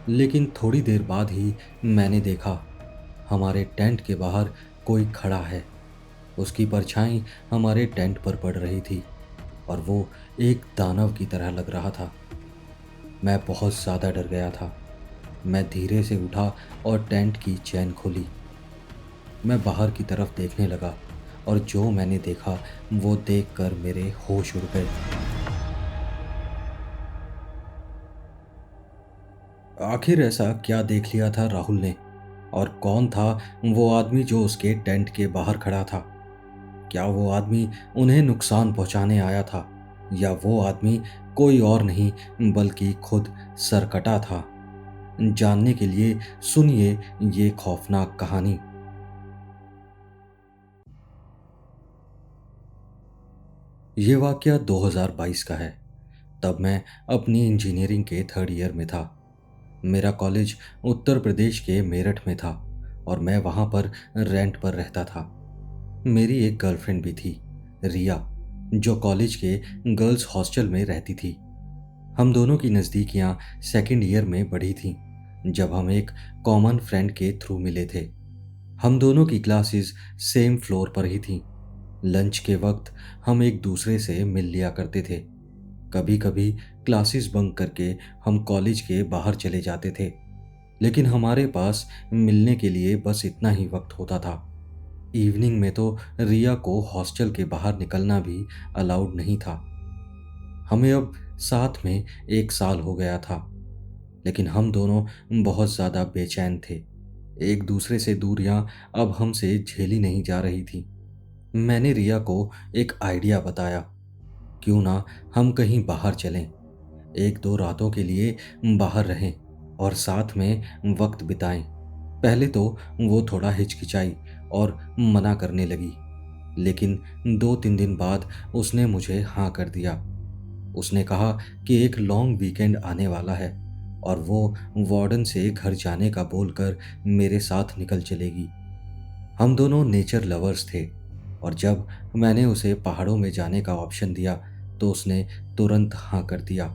लेकिन थोड़ी देर बाद ही मैंने देखा हमारे टेंट के बाहर कोई खड़ा है। उसकी परछाई हमारे टेंट पर पड़ रही थी और वो एक दानव की तरह लग रहा था। मैं बहुत ज़्यादा डर गया था। मैं धीरे से उठा और टेंट की चैन खोली। मैं बाहर की तरफ देखने लगा और जो मैंने देखा वो देखकर मेरे होश उड़ गए। आखिर ऐसा क्या देख लिया था राहुल ने? और कौन था वो आदमी जो उसके टेंट के बाहर खड़ा था? क्या वो आदमी उन्हें नुकसान पहुंचाने आया था या वो आदमी कोई और नहीं बल्कि खुद सरकटा था? जानने के लिए सुनिए ये खौफनाक कहानी। ये वाकया 2022 का है। तब मैं अपनी इंजीनियरिंग के थर्ड ईयर में था। मेरा कॉलेज उत्तर प्रदेश के मेरठ में था और मैं वहाँ पर रेंट पर रहता था। मेरी एक गर्लफ्रेंड भी थी, रिया, जो कॉलेज के गर्ल्स हॉस्टल में रहती थी। हम दोनों की नज़दीकियाँ सेकंड ईयर में बढ़ी थीं, जब हम एक कॉमन फ्रेंड के थ्रू मिले थे। हम दोनों की क्लासेस सेम फ्लोर पर ही थीं। लंच के वक्त हम एक दूसरे से मिल लिया करते थे। कभी कभी क्लासेस बंक करके हम कॉलेज के बाहर चले जाते थे, लेकिन हमारे पास मिलने के लिए बस इतना ही वक्त होता था। इवनिंग में तो रिया को हॉस्टल के बाहर निकलना भी अलाउड नहीं था। हमें अब साथ में एक साल हो गया था, लेकिन हम दोनों बहुत ज़्यादा बेचैन थे। एक दूसरे से दूरियां अब हमसे झेली नहीं जा रही थी। मैंने रिया को एक आइडिया बताया, क्यों ना हम कहीं बाहर चलें, एक दो रातों के लिए बाहर रहें और साथ में वक्त बिताएं। पहले तो वो थोड़ा हिचकिचाई और मना करने लगी, लेकिन 2-3 दिन बाद उसने मुझे हाँ कर दिया। उसने कहा कि एक लॉन्ग वीकेंड आने वाला है और वो वार्डन से घर जाने का बोलकर मेरे साथ निकल चलेगी। हम दोनों नेचर लवर्स थे और जब मैंने उसे पहाड़ों में जाने का ऑप्शन दिया तो उसने तुरंत हाँ कर दिया।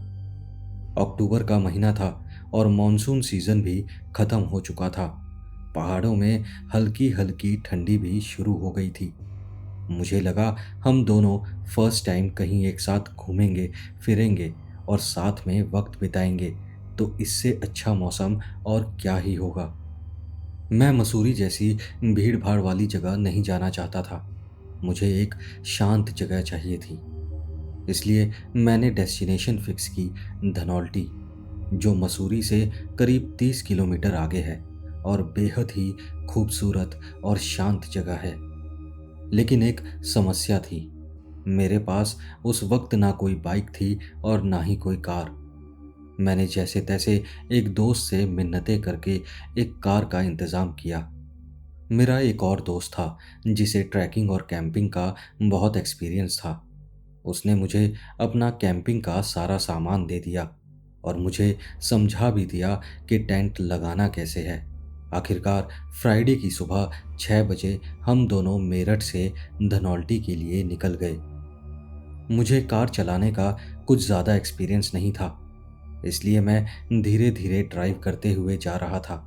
अक्टूबर का महीना था और मॉनसून सीजन भी खत्म हो चुका था। पहाड़ों में हल्की हल्की ठंडी भी शुरू हो गई थी। मुझे लगा हम दोनों फर्स्ट टाइम कहीं एक साथ घूमेंगे फिरेंगे और साथ में वक्त बिताएंगे, तो इससे अच्छा मौसम और क्या ही होगा। मैं मसूरी जैसी भीड़ भाड़ वाली जगह नहीं जाना चाहता था। मुझे एक शांत जगह चाहिए थी। इसलिए मैंने डेस्टिनेशन फिक्स की, धनौल्टी, जो मसूरी से करीब 30 किलोमीटर आगे है और बेहद ही खूबसूरत और शांत जगह है। लेकिन एक समस्या थी। मेरे पास उस वक्त ना कोई बाइक थी और ना ही कोई कार। मैंने जैसे तैसे एक दोस्त से मिन्नतें करके एक कार का इंतज़ाम किया। मेरा एक और दोस्त था जिसे ट्रैकिंग और कैंपिंग का बहुत एक्सपीरियंस था। उसने मुझे अपना कैंपिंग का सारा सामान दे दिया और मुझे समझा भी दिया कि टेंट लगाना कैसे है। आखिरकार फ्राइडे की सुबह 6 बजे हम दोनों मेरठ से धनौल्टी के लिए निकल गए। मुझे कार चलाने का कुछ ज़्यादा एक्सपीरियंस नहीं था, इसलिए मैं धीरे धीरे ड्राइव करते हुए जा रहा था।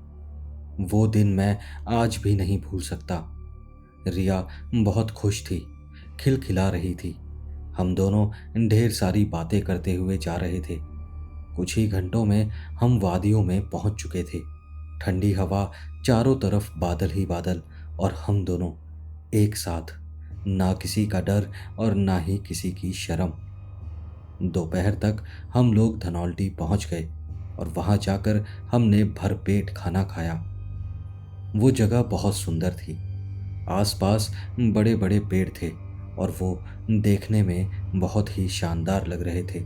वो दिन मैं आज भी नहीं भूल सकता। रिया बहुत खुश थी, खिलखिला रही थी। हम दोनों ढेर सारी बातें करते हुए जा रहे थे। कुछ ही घंटों में हम वादियों में पहुंच चुके थे। ठंडी हवा, चारों तरफ बादल ही बादल और हम दोनों एक साथ, ना किसी का डर और ना ही किसी की शर्म। दोपहर तक हम लोग धनौल्टी पहुंच गए और वहां जाकर हमने भरपेट खाना खाया। वो जगह बहुत सुंदर थी। आसपास बड़े बड़े पेड़ थे और वो देखने में बहुत ही शानदार लग रहे थे।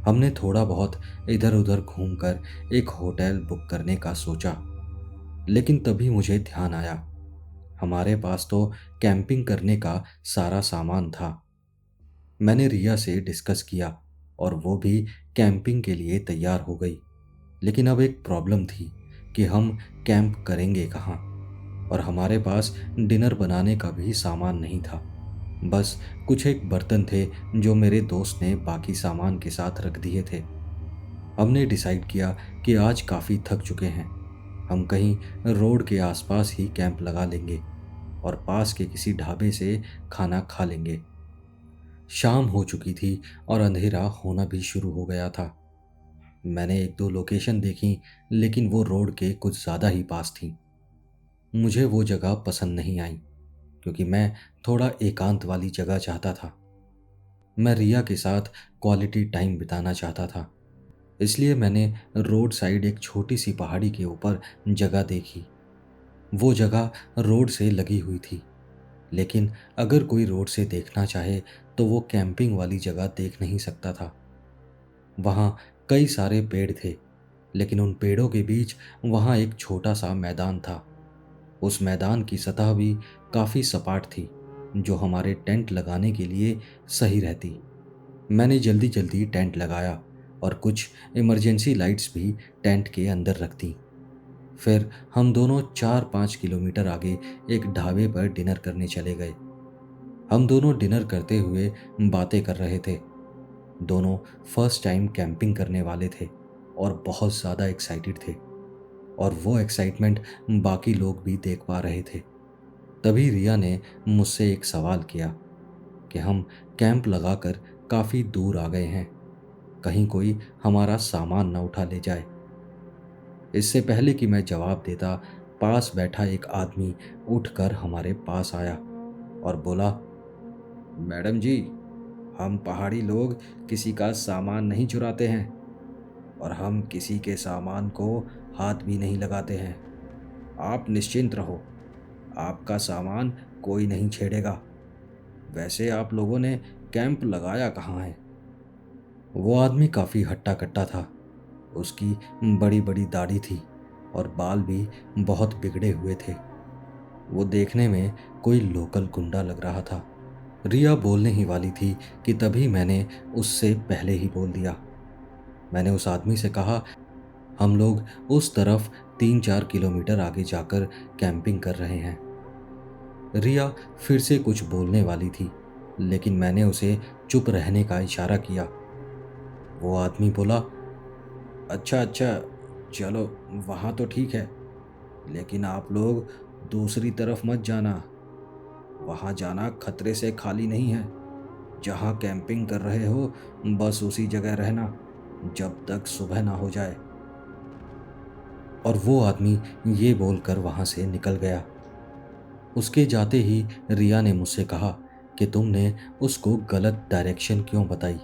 हमने थोड़ा बहुत इधर उधर घूमकर एक होटल बुक करने का सोचा, लेकिन तभी मुझे ध्यान आया, हमारे पास तो कैंपिंग करने का सारा सामान था। मैंने रिया से डिस्कस किया और वो भी कैंपिंग के लिए तैयार हो गई। लेकिन अब एक प्रॉब्लम थी कि हम कैंप करेंगे कहाँ, और हमारे पास डिनर बनाने का भी सामान नहीं था। बस कुछ एक बर्तन थे जो मेरे दोस्त ने बाकी सामान के साथ रख दिए थे। हमने डिसाइड किया कि आज काफ़ी थक चुके हैं। हम कहीं रोड के आसपास ही कैंप लगा लेंगे और पास के किसी ढाबे से खाना खा लेंगे। शाम हो चुकी थी और अंधेरा होना भी शुरू हो गया था। मैंने एक दो लोकेशन देखी, लेकिन वो रोड के कुछ ज़्यादा ही पास थी। मुझे वो जगह पसंद नहीं आई, क्योंकि मैं थोड़ा एकांत वाली जगह चाहता था। मैं रिया के साथ क्वालिटी टाइम बिताना चाहता था। इसलिए मैंने रोड साइड एक छोटी सी पहाड़ी के ऊपर जगह देखी। वो जगह रोड से लगी हुई थी, लेकिन अगर कोई रोड से देखना चाहे तो वो कैंपिंग वाली जगह देख नहीं सकता था। वहाँ कई सारे पेड़ थे, लेकिन उन पेड़ों के बीच वहाँ एक छोटा सा मैदान था। उस मैदान की सतह भी काफ़ी सपाट थी, जो हमारे टेंट लगाने के लिए सही रहती। मैंने जल्दी जल्दी टेंट लगाया और कुछ इमरजेंसी लाइट्स भी टेंट के अंदर रख दी। फिर हम दोनों 4-5 किलोमीटर आगे एक ढाबे पर डिनर करने चले गए। हम दोनों डिनर करते हुए बातें कर रहे थे। दोनों फर्स्ट टाइम कैंपिंग करने वाले थे और बहुत ज़्यादा एक्साइटेड थे, और वो एक्साइटमेंट बाकी लोग भी देख पा रहे थे। तभी रिया ने मुझसे एक सवाल किया कि हम कैंप लगाकर काफ़ी दूर आ गए हैं, कहीं कोई हमारा सामान न उठा ले जाए। इससे पहले कि मैं जवाब देता, पास बैठा एक आदमी उठकर हमारे पास आया और बोला, मैडम जी, हम पहाड़ी लोग किसी का सामान नहीं चुराते हैं और हम किसी के सामान को हाथ भी नहीं लगाते हैं। आप निश्चिंत रहो, आपका सामान कोई नहीं छेड़ेगा। वैसे आप लोगों ने कैंप लगाया कहाँ है? वो आदमी काफ़ी हट्टा कट्टा था। उसकी बड़ी बड़ी दाढ़ी थी और बाल भी बहुत बिगड़े हुए थे। वो देखने में कोई लोकल गुंडा लग रहा था। रिया बोलने ही वाली थी कि तभी मैंने उससे पहले ही बोल दिया। मैंने उस आदमी से कहा, हम लोग उस तरफ 3-4 किलोमीटर आगे जाकर कैंपिंग कर रहे हैं। रिया फिर से कुछ बोलने वाली थी, लेकिन मैंने उसे चुप रहने का इशारा किया। वो आदमी बोला, अच्छा अच्छा, चलो वहाँ तो ठीक है, लेकिन आप लोग दूसरी तरफ मत जाना। वहाँ जाना खतरे से खाली नहीं है। जहाँ कैंपिंग कर रहे हो बस उसी जगह रहना जब तक सुबह ना हो जाए। और वो आदमी ये बोलकर वहाँ से निकल गया। उसके जाते ही रिया ने मुझसे कहा कि तुमने उसको गलत डायरेक्शन क्यों बताई।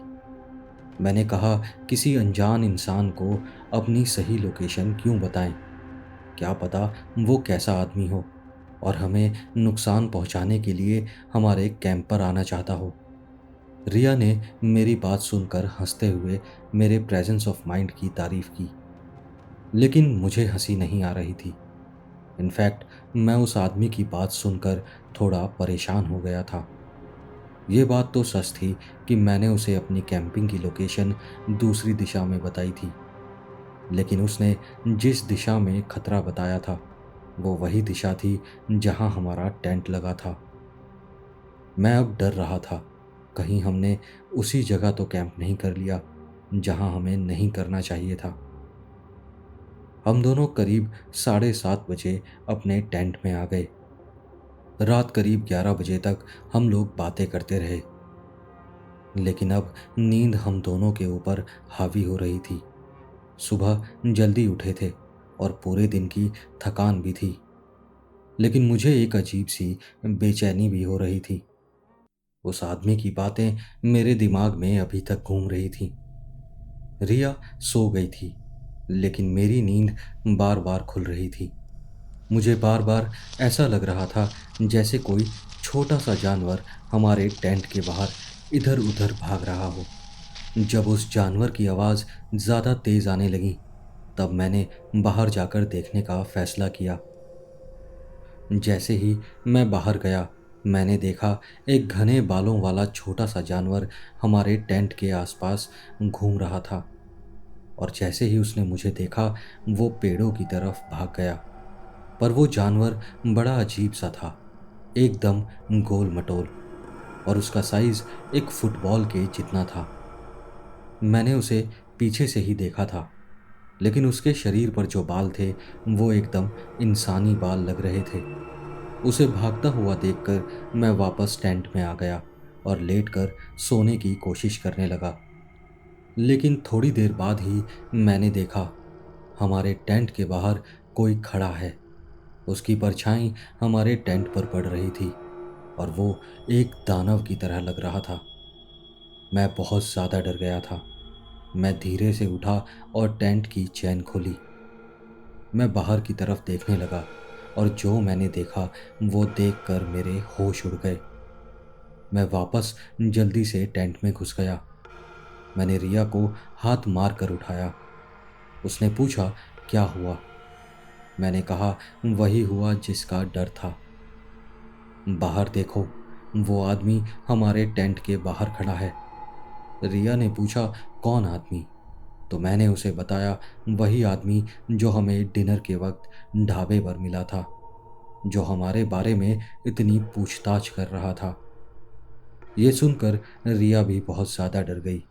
मैंने कहा, किसी अनजान इंसान को अपनी सही लोकेशन क्यों बताएं? क्या पता वो कैसा आदमी हो और हमें नुकसान पहुंचाने के लिए हमारे कैंप पर आना चाहता हो। रिया ने मेरी बात सुनकर हंसते हुए मेरे प्रेजेंस ऑफ माइंड की तारीफ की, लेकिन मुझे हंसी नहीं आ रही थी। इनफैक्ट मैं उस आदमी की बात सुनकर थोड़ा परेशान हो गया था। ये बात तो सच थी कि मैंने उसे अपनी कैंपिंग की लोकेशन दूसरी दिशा में बताई थी, लेकिन उसने जिस दिशा में खतरा बताया था वो वही दिशा थी जहां हमारा टेंट लगा था। मैं अब डर रहा था, कहीं हमने उसी जगह तो कैंप नहीं कर लिया जहां हमें नहीं करना चाहिए था। हम दोनों करीब 7:30 बजे अपने टेंट में आ गए। रात करीब 11 बजे तक हम लोग बातें करते रहे, लेकिन अब नींद हम दोनों के ऊपर हावी हो रही थी। सुबह जल्दी उठे थे और पूरे दिन की थकान भी थी, लेकिन मुझे एक अजीब सी बेचैनी भी हो रही थी। उस आदमी की बातें मेरे दिमाग में अभी तक घूम रही थी। रिया सो गई थी, लेकिन मेरी नींद बार बार खुल रही थी। मुझे बार बार ऐसा लग रहा था जैसे कोई छोटा सा जानवर हमारे टेंट के बाहर इधर उधर भाग रहा हो। जब उस जानवर की आवाज़ ज़्यादा तेज़ आने लगी, तब मैंने बाहर जाकर देखने का फैसला किया। जैसे ही मैं बाहर गया, मैंने देखा एक घने बालों वाला छोटा सा जानवर हमारे टेंट के आसपास घूम रहा था, और जैसे ही उसने मुझे देखा वो पेड़ों की तरफ भाग गया। पर वो जानवर बड़ा अजीब सा था, एकदम गोल मटोल, और उसका साइज एक फुटबॉल के जितना था। मैंने उसे पीछे से ही देखा था, लेकिन उसके शरीर पर जो बाल थे वो एकदम इंसानी बाल लग रहे थे। उसे भागता हुआ देखकर मैं वापस टेंट में आ गया और लेटकर सोने की कोशिश करने लगा। लेकिन थोड़ी देर बाद ही मैंने देखा, हमारे टेंट के बाहर कोई खड़ा है। उसकी परछाई हमारे टेंट पर पड़ रही थी और वो एक दानव की तरह लग रहा था। मैं बहुत ज़्यादा डर गया था। मैं धीरे से उठा और टेंट की चैन खोली। मैं बाहर की तरफ देखने लगा और जो मैंने देखा वो देखकर मेरे होश उड़ गए। मैं वापस जल्दी से टेंट में घुस गया। मैंने रिया को हाथ मार कर उठाया। उसने पूछा, क्या हुआ? मैंने कहा, वही हुआ जिसका डर था। बाहर देखो, वो आदमी हमारे टेंट के बाहर खड़ा है। रिया ने पूछा, कौन आदमी? तो मैंने उसे बताया, वही आदमी जो हमें डिनर के वक्त ढाबे पर मिला था, जो हमारे बारे में इतनी पूछताछ कर रहा था। ये सुनकर रिया भी बहुत ज़्यादा डर गई।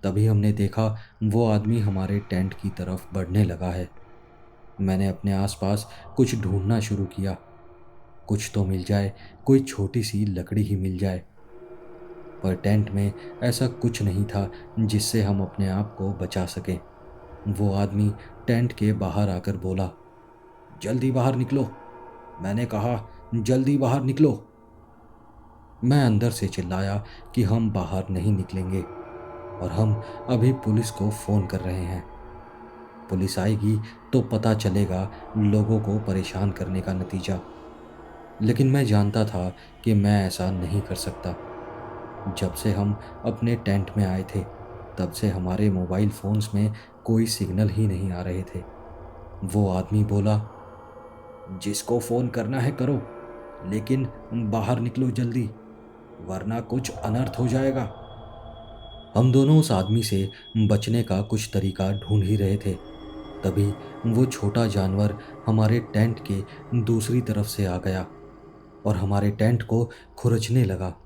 तभी हमने देखा वो आदमी हमारे टेंट की तरफ बढ़ने लगा है। मैंने अपने आसपास कुछ ढूंढना शुरू किया, कुछ तो मिल जाए, कोई छोटी सी लकड़ी ही मिल जाए। पर टेंट में ऐसा कुछ नहीं था जिससे हम अपने आप को बचा सकें। वो आदमी टेंट के बाहर आकर बोला, जल्दी बाहर निकलो। मैंने कहा, जल्दी बाहर निकलो। मैं अंदर से चिल्लाया कि हम बाहर नहीं निकलेंगे और हम अभी पुलिस को फ़ोन कर रहे हैं। पुलिस आएगी तो पता चलेगा लोगों को परेशान करने का नतीजा। लेकिन मैं जानता था कि मैं ऐसा नहीं कर सकता। जब से हम अपने टेंट में आए थे, तब से हमारे मोबाइल फ़ोन्स में कोई सिग्नल ही नहीं आ रहे थे। वो आदमी बोला, जिसको फ़ोन करना है करो, लेकिन बाहर निकलो जल्दी, वरना कुछ अनर्थ हो जाएगा। हम दोनों उस आदमी से बचने का कुछ तरीका ढूंढ ही रहे थे। तभी वो छोटा जानवर हमारे टेंट के दूसरी तरफ से आ गया और हमारे टेंट को खुरचने लगा।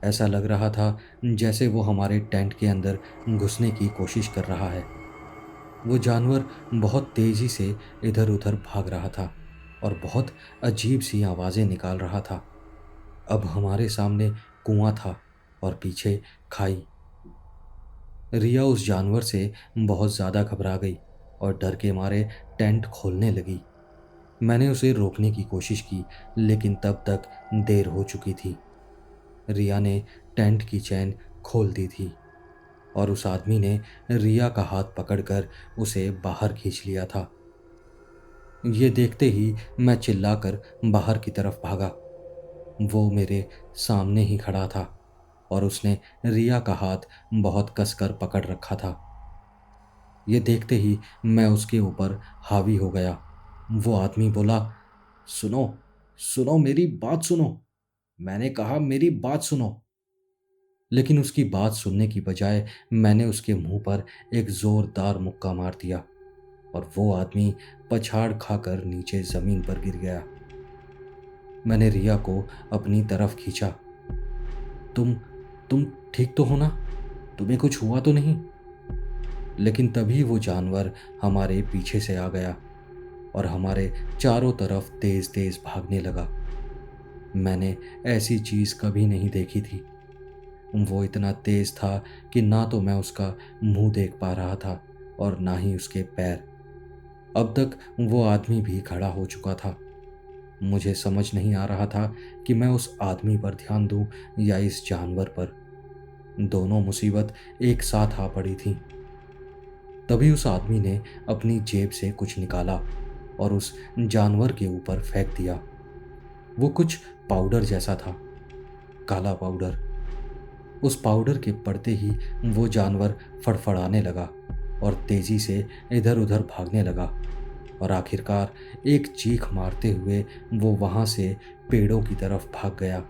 ऐसा लग रहा था जैसे वो हमारे टेंट के अंदर घुसने की कोशिश कर रहा है। वो जानवर बहुत तेजी से इधर उधर भाग रहा था और बहुत अजीब सी आवाज़ें निकाल रहा था। अब हमारे सामने कुआं था और पीछे खाई। रिया उस जानवर से बहुत ज़्यादा घबरा गई और डर के मारे टेंट खोलने लगी। मैंने उसे रोकने की कोशिश की, लेकिन तब तक देर हो चुकी थी। रिया ने टेंट की चैन खोल दी थी और उस आदमी ने रिया का हाथ पकड़कर उसे बाहर खींच लिया था। ये देखते ही मैं चिल्लाकर बाहर की तरफ भागा। वो मेरे सामने ही खड़ा था और उसने रिया का हाथ बहुत कसकर पकड़ रखा था। ये देखते ही मैं उसके ऊपर हावी हो गया। वो आदमी बोला, सुनो, सुनो, मेरी बात सुनो। मैंने कहा, मेरी बात सुनो। लेकिन उसकी बात सुनने की बजाय मैंने उसके मुंह पर एक जोरदार मुक्का मार दिया और वो आदमी पछाड़ खाकर नीचे जमीन पर गिर गया। मैंने रिया को अपनी तरफ खींचा। तुम तुम ठीक तो हो ना? तुम्हें कुछ हुआ तो नहीं? लेकिन तभी वो जानवर हमारे पीछे से आ गया और हमारे चारों तरफ तेज तेज भागने लगा। मैंने ऐसी चीज कभी नहीं देखी थी। वो इतना तेज था कि ना तो मैं उसका मुंह देख पा रहा था और ना ही उसके पैर। अब तक वो आदमी भी खड़ा हो चुका था। मुझे समझ नहीं आ रहा था कि मैं उस आदमी पर ध्यान दूं या इस जानवर पर। दोनों मुसीबत एक साथ आ पड़ी थी। तभी उस आदमी ने अपनी जेब से कुछ निकाला और उस जानवर के ऊपर फेंक दिया। वो कुछ पाउडर जैसा था, काला पाउडर। उस पाउडर के पड़ते ही वो जानवर फड़फड़ाने लगा और तेजी से इधर उधर भागने लगा और आखिरकार एक चीख मारते हुए वो वहां से पेड़ों की तरफ भाग गया।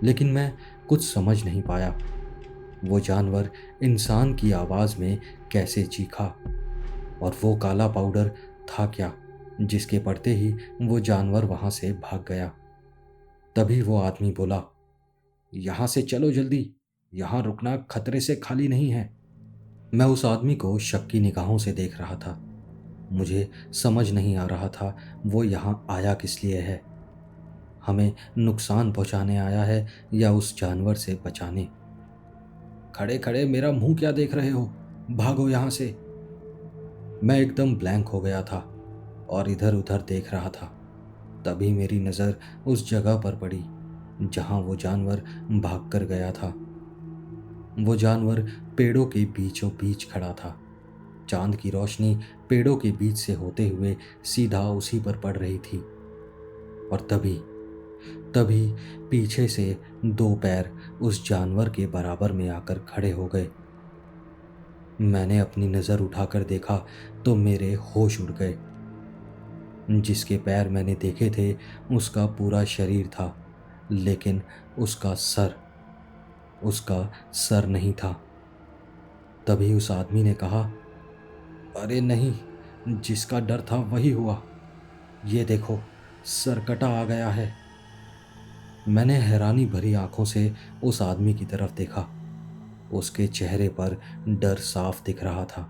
लेकिन मैं कुछ समझ नहीं पाया। वो जानवर इंसान की आवाज में कैसे चीखा और वो काला पाउडर था क्या जिसके पड़ते ही वो जानवर वहां से भाग गया। तभी वो आदमी बोला, यहां से चलो जल्दी, यहां रुकना खतरे से खाली नहीं है। मैं उस आदमी को शक की निगाहों से देख रहा था। मुझे समझ नहीं आ रहा था वो यहाँ आया किस लिए है। हमें नुकसान पहुँचाने आया है या उस जानवर से बचाने। खड़े खड़े मेरा मुंह क्या देख रहे हो? भागो यहाँ से। मैं एकदम ब्लैंक हो गया था और इधर उधर देख रहा था। तभी मेरी नज़र उस जगह पर पड़ी जहाँ वो जानवर भाग कर गया था। वो जानवर पेड़ों के बीचों बीच खड़ा था। चांद की रोशनी पेड़ों के बीच से होते हुए सीधा उसी पर पड़ रही थी। और तभी तभी पीछे से दो पैर उस जानवर के बराबर में आकर खड़े हो गए। मैंने अपनी नज़र उठाकर देखा तो मेरे होश उड़ गए। जिसके पैर मैंने देखे थे उसका पूरा शरीर था, लेकिन उसका सर उसका सर नहीं था। तभी उस आदमी ने कहा, अरे नहीं, जिसका डर था वही हुआ। ये देखो, सरकटा आ गया है। मैंने हैरानी भरी आंखों से उस आदमी की तरफ देखा। उसके चेहरे पर डर साफ दिख रहा था।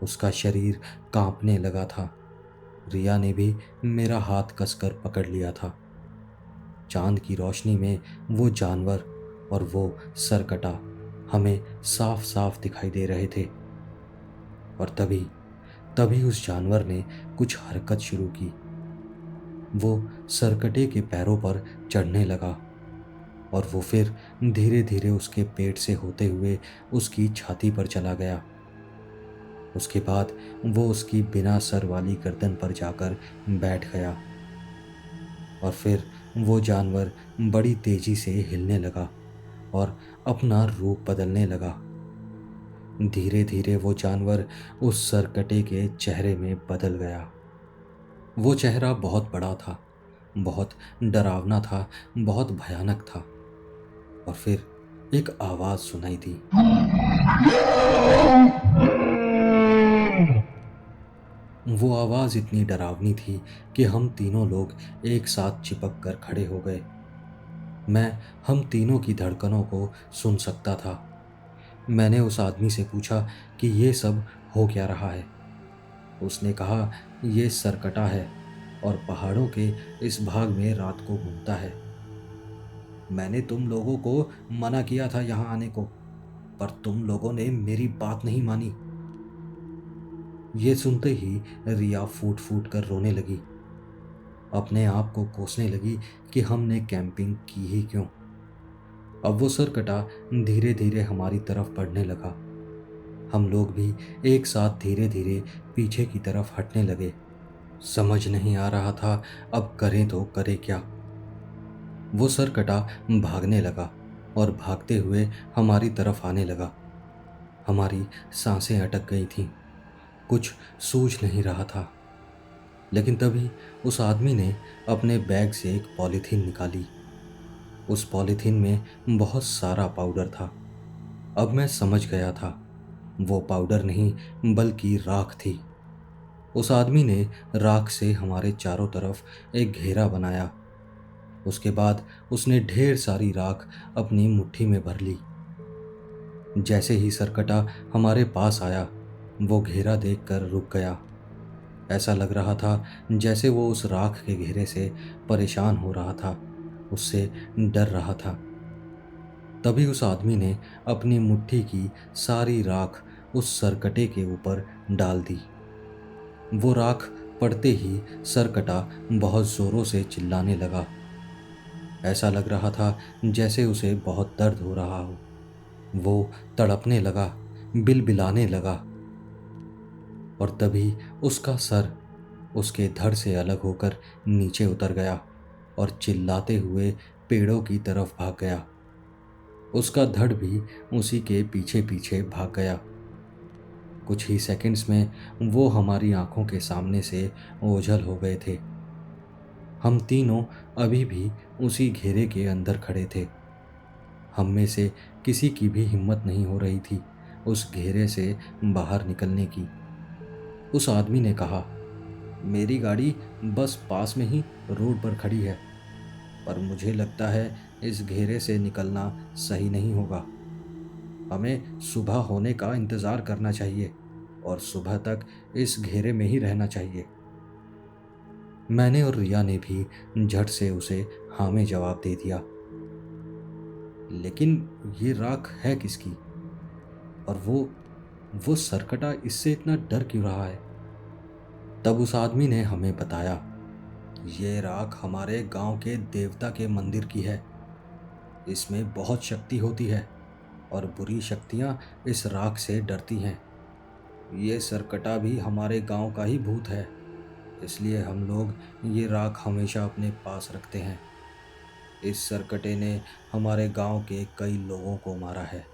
उसका शरीर कांपने लगा था। रिया ने भी मेरा हाथ कसकर पकड़ लिया था। चांद की रोशनी में वो जानवर और वो सरकटा हमें साफ साफ दिखाई दे रहे थे। और तभी तभी उस जानवर ने कुछ हरकत शुरू की। वो सरकटे के पैरों पर चढ़ने लगा और वो फिर धीरे धीरे उसके पेट से होते हुए उसकी छाती पर चला गया। उसके बाद वो उसकी बिना सर वाली गर्दन पर जाकर बैठ गया और फिर वो जानवर बड़ी तेजी से हिलने लगा और अपना रूप बदलने लगा। धीरे धीरे वो जानवर उस सरकटे के चेहरे में बदल गया। वो चेहरा बहुत बड़ा था, बहुत डरावना था, बहुत भयानक था। और फिर एक आवाज सुनाई दी। वो आवाज इतनी डरावनी थी कि हम तीनों लोग एक साथ चिपक कर खड़े हो गए। मैं हम तीनों की धड़कनों को सुन सकता था। मैंने उस आदमी से पूछा कि ये सब हो क्या रहा है। उसने कहा, ये सरकटा है और पहाड़ों के इस भाग में रात को घूमता है। मैंने तुम लोगों को मना किया था यहाँ आने को, पर तुम लोगों ने मेरी बात नहीं मानी। ये सुनते ही रिया फूट फूट कर रोने लगी। अपने आप को कोसने लगी कि हमने कैंपिंग की ही क्यों। अब वो सरकटा धीरे धीरे हमारी तरफ बढ़ने लगा। हम लोग भी एक साथ धीरे धीरे पीछे की तरफ हटने लगे। समझ नहीं आ रहा था अब करें तो करें क्या। वो सरकटा भागने लगा और भागते हुए हमारी तरफ आने लगा। हमारी सांसें अटक गई थीं। कुछ सूझ नहीं रहा था। लेकिन तभी उस आदमी ने अपने बैग से एक पॉलीथीन निकाली। उस पॉलीथीन में बहुत सारा पाउडर था। अब मैं समझ गया था, वो पाउडर नहीं बल्कि राख थी। उस आदमी ने राख से हमारे चारों तरफ एक घेरा बनाया। उसके बाद उसने ढेर सारी राख अपनी मुट्ठी में भर ली। जैसे ही सरकटा हमारे पास आया, वो घेरा देखकर रुक गया। ऐसा लग रहा था जैसे वो उस राख के घेरे से परेशान हो रहा था, उससे डर रहा था। तभी उस आदमी ने अपनी मुट्ठी की सारी राख उस सरकटे के ऊपर डाल दी। वो राख पड़ते ही सरकटा बहुत जोरों से चिल्लाने लगा। ऐसा लग रहा था जैसे उसे बहुत दर्द हो रहा हो। वो तड़पने लगा, बिलबिलाने लगा। और तभी उसका सर उसके धड़ से अलग होकर नीचे उतर गया और चिल्लाते हुए पेड़ों की तरफ भाग गया। उसका धड़ भी उसी के पीछे पीछे भाग गया। कुछ ही सेकंड्स में वो हमारी आंखों के सामने से ओझल हो गए थे। हम तीनों अभी भी उसी घेरे के अंदर खड़े थे। हम में से किसी की भी हिम्मत नहीं हो रही थी उस घेरे से बाहर निकलने की। उस आदमी ने कहा, मेरी गाड़ी बस पास में ही रोड पर खड़ी है, पर मुझे लगता है इस घेरे से निकलना सही नहीं होगा। हमें सुबह होने का इंतज़ार करना चाहिए और सुबह तक इस घेरे में ही रहना चाहिए। मैंने और रिया ने भी झट से उसे हाँ में जवाब दे दिया। लेकिन ये राख है किसकी? और वो सरकटा इससे इतना डर क्यों रहा है? तब उस आदमी ने हमें बताया, ये राख हमारे गांव के देवता के मंदिर की है। इसमें बहुत शक्ति होती है और बुरी शक्तियां इस राख से डरती हैं। ये सरकटा भी हमारे गांव का ही भूत है, इसलिए हम लोग ये राख हमेशा अपने पास रखते हैं। इस सरकटे ने हमारे गांव के कई लोगों को मारा है।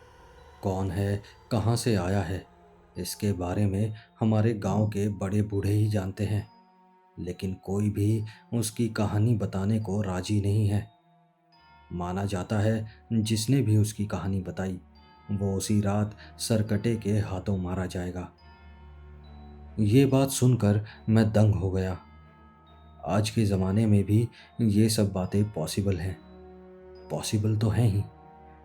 कौन है, कहाँ से आया है, इसके बारे में हमारे गांव के बड़े बूढ़े ही जानते हैं, लेकिन कोई भी उसकी कहानी बताने को राजी नहीं है। माना जाता है जिसने भी उसकी कहानी बताई वो उसी रात सरकटे के हाथों मारा जाएगा। ये बात सुनकर मैं दंग हो गया। आज के ज़माने में भी ये सब बातें पॉसिबल हैं। पॉसिबल तो हैं ही।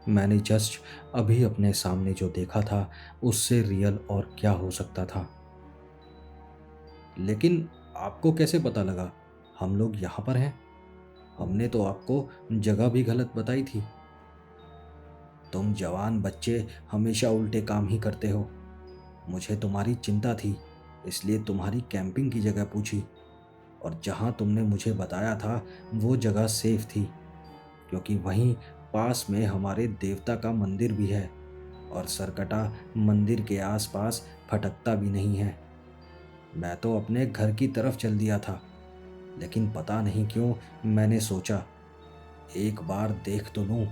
मैंने जस्ट अभी अपने सामने जो देखा था उससे रियल और क्या हो सकता था। लेकिन आपको कैसे पता लगा हम लोग यहाँ पर हैं? हमने तो आपको जगह भी गलत बताई थी। तुम जवान बच्चे हमेशा उल्टे काम ही करते हो। मुझे तुम्हारी चिंता थी, इसलिए तुम्हारी कैंपिंग की जगह पूछी, और जहाँ तुमने मुझे बताया था वो जगह सेफ थी, क्योंकि वहीं पास में हमारे देवता का मंदिर भी है और सरकटा मंदिर के आसपास फटकता भी नहीं है। मैं तो अपने घर की तरफ चल दिया था, लेकिन पता नहीं क्यों मैंने सोचा एक बार देख तो लूं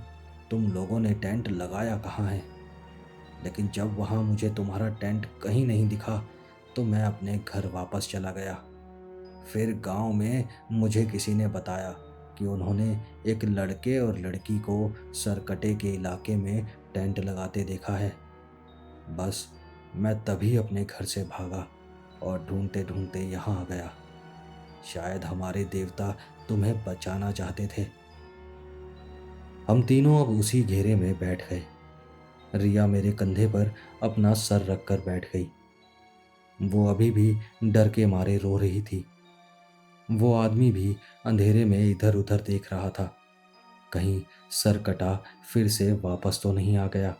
तुम लोगों ने टेंट लगाया कहाँ है। लेकिन जब वहाँ मुझे तुम्हारा टेंट कहीं नहीं दिखा तो मैं अपने घर वापस चला गया। फिर गांव में मुझे किसी ने बताया कि उन्होंने एक लड़के और लड़की को सरकटे के इलाके में टेंट लगाते देखा है। बस मैं तभी अपने घर से भागा और ढूंढते ढूंढते यहाँ आ गया। शायद हमारे देवता तुम्हें बचाना चाहते थे। हम तीनों अब उसी घेरे में बैठ गए। रिया मेरे कंधे पर अपना सर रखकर बैठ गई। वो अभी भी डर के मारे रो रही थी। वो आदमी भी अंधेरे में इधर उधर देख रहा था, कहीं सरकटा फिर से वापस तो नहीं आ गया।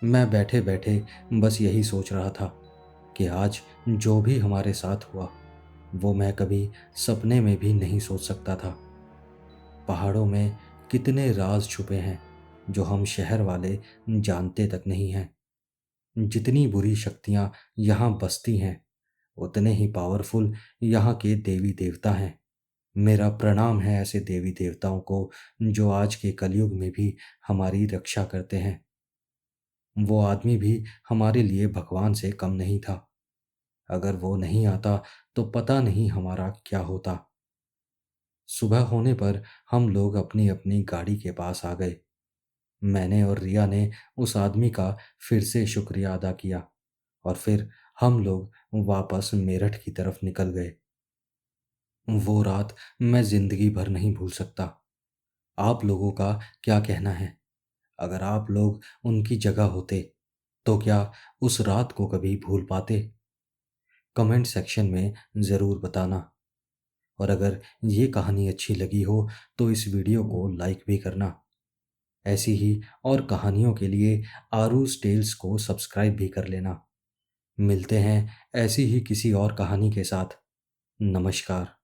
मैं बैठे बैठे बस यही सोच रहा था कि आज जो भी हमारे साथ हुआ वो मैं कभी सपने में भी नहीं सोच सकता था। पहाड़ों में कितने राज छुपे हैं जो हम शहर वाले जानते तक नहीं हैं। जितनी बुरी शक्तियां यहाँ बसती हैं उतने ही पावरफुल यहाँ के देवी देवता हैं। मेरा प्रणाम है ऐसे देवी देवताओं को जो आज के कलयुग में भी हमारी रक्षा करते हैं। वो आदमी भी हमारे लिए भगवान से कम नहीं था। अगर वो नहीं आता तो पता नहीं हमारा क्या होता। सुबह होने पर हम लोग अपनी अपनी गाड़ी के पास आ गए। मैंने और रिया ने उस आदमी का फिर से शुक्रिया अदा किया और फिर हम लोग वापस मेरठ की तरफ निकल गए। वो रात मैं जिंदगी भर नहीं भूल सकता। आप लोगों का क्या कहना है? अगर आप लोग उनकी जगह होते तो क्या उस रात को कभी भूल पाते? कमेंट सेक्शन में ज़रूर बताना। और अगर ये कहानी अच्छी लगी हो तो इस वीडियो को लाइक भी करना। ऐसी ही और कहानियों के लिए आरूज टेल्स को सब्सक्राइब भी कर लेना। मिलते हैं ऐसी ही किसी और कहानी के साथ। नमस्कार।